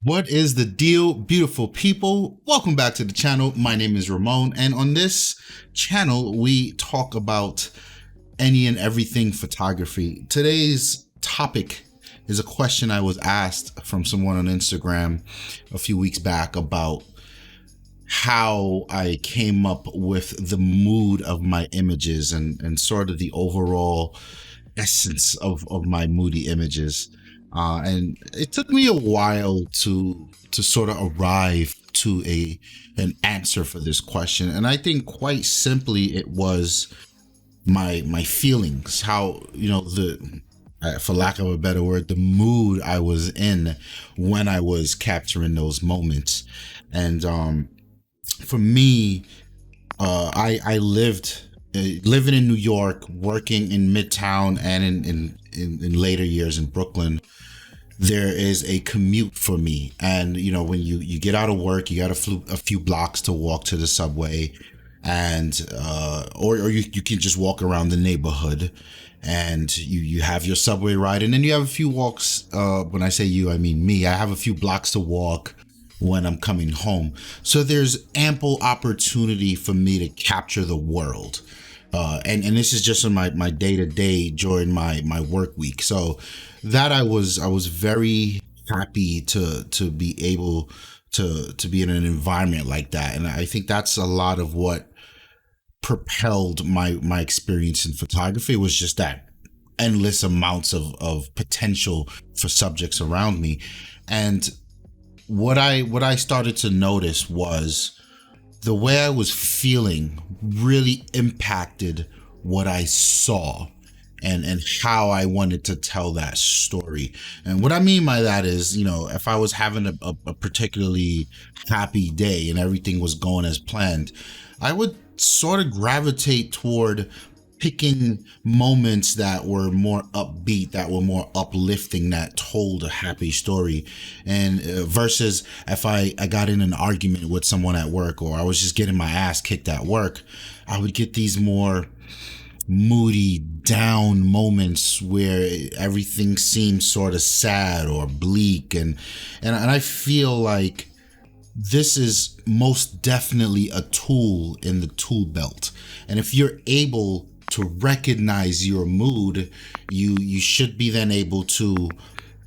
What is the deal, beautiful people? Welcome back to the channel. My name is Ramon, and on this channel, we talk about any and everything photography. Today's topic is a question I was asked from someone on Instagram a few weeks back about how I came up with the mood of my images and sort of the overall essence of my moody images. And it took me a while to sort of arrive to an answer for this question. And I think quite simply it was my feelings, how, the for lack of a better word, the mood I was in when I was capturing those moments. And for me, I lived living in New York, working in Midtown, and in later years in Brooklyn. There is a commute for me, and when you get out of work, you got a few blocks to walk to the subway, and or you can just walk around the neighborhood, and you have your subway ride, and then you have a few walks. When I say you, I mean me. I have a few blocks to walk when I'm coming home, so there's ample opportunity for me to capture the world. And this is just on my day to day during my work week. So that I was very happy to be able to be in an environment like that. And I think that's a lot of what propelled my experience in photography, was just that endless amounts of potential for subjects around me. And what I started to notice was the way I was feeling really impacted what I saw and how I wanted to tell that story. And what I mean by that is, if I was having a particularly happy day and everything was going as planned, I would sort of gravitate toward picking moments that were more upbeat, that were more uplifting, that told a happy story. And versus if I got in an argument with someone at work, or I was just getting my ass kicked at work, I would get these more moody, down moments where everything seems sort of sad or bleak. And I feel like this is most definitely a tool in the tool belt. And if you're able to recognize your mood, you should be then able to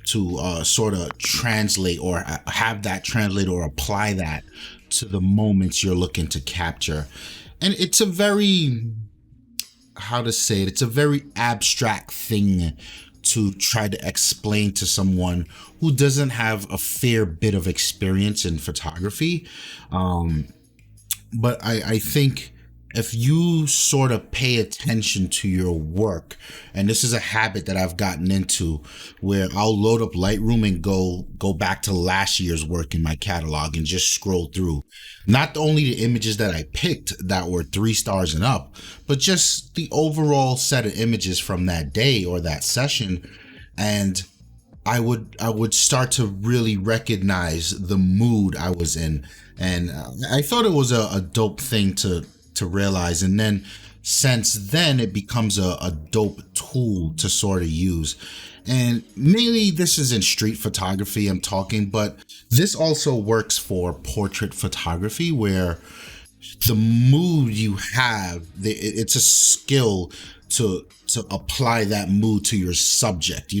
sort of translate, or have that translate or apply that to the moments you're looking to capture. And it's a very, how to say it, it's a very abstract thing to try to explain to someone who doesn't have a fair bit of experience in photography. But I think if you sort of pay attention to your work, and this is a habit that I've gotten into, where I'll load up Lightroom and go back to last year's work in my catalog and just scroll through not only the images that I picked that were 3 stars and up, but just the overall set of images from that day or that session. And I would start to really recognize the mood I was in. And I thought it was a dope thing to realize. And then since then, it becomes a dope tool to sort of use. And mainly this is in street photography I'm talking, but this also works for portrait photography, where the mood you have, it's a skill to apply that mood to your subject.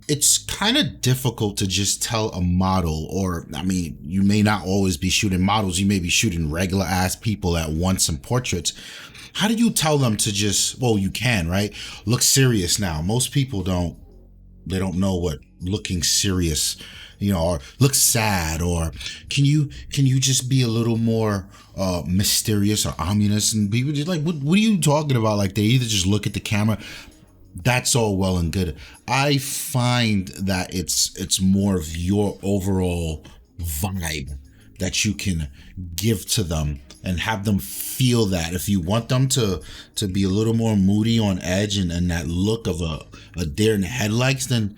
It's kind of difficult to just tell a model, or I mean, you may not always be shooting models, you may be shooting regular ass people at once in portraits. How do you tell them to just, well, you can, right? Look serious now. Most people don't know what looking serious, or look sad, or can you just be a little more mysterious or ominous? And people just like, what are you talking about? Like, they either just look at the camera. That's all well and good. I find that it's more of your overall vibe that you can give to them and have them feel that. If you want them to be a little more moody, on edge, and that look of a deer in the headlights, then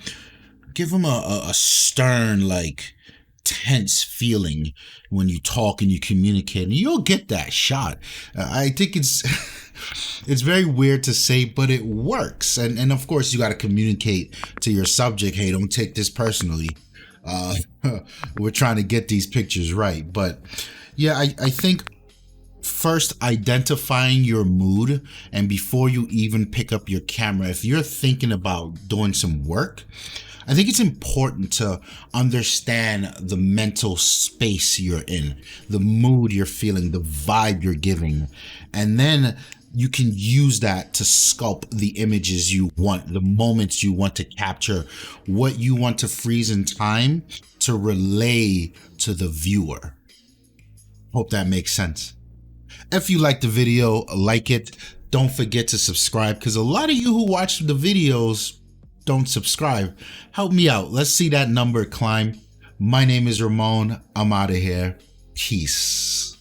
give them a stern, like, tense feeling when you talk and you communicate, and you'll get that shot. I think it's it's very weird to say, but it works. And of course, you got to communicate to your subject, hey, don't take this personally. we're trying to get these pictures right. But yeah, I think first identifying your mood, and before you even pick up your camera, if you're thinking about doing some work, I think it's important to understand the mental space you're in, the mood you're feeling, the vibe you're giving, and then you can use that to sculpt the images you want, the moments you want to capture, what you want to freeze in time to relay to the viewer. Hope that makes sense. If you like the video, like it. Don't forget to subscribe, because a lot of you who watch the videos don't subscribe. Help me out. Let's see that number climb. My name is Ramon. I'm out of here. Peace.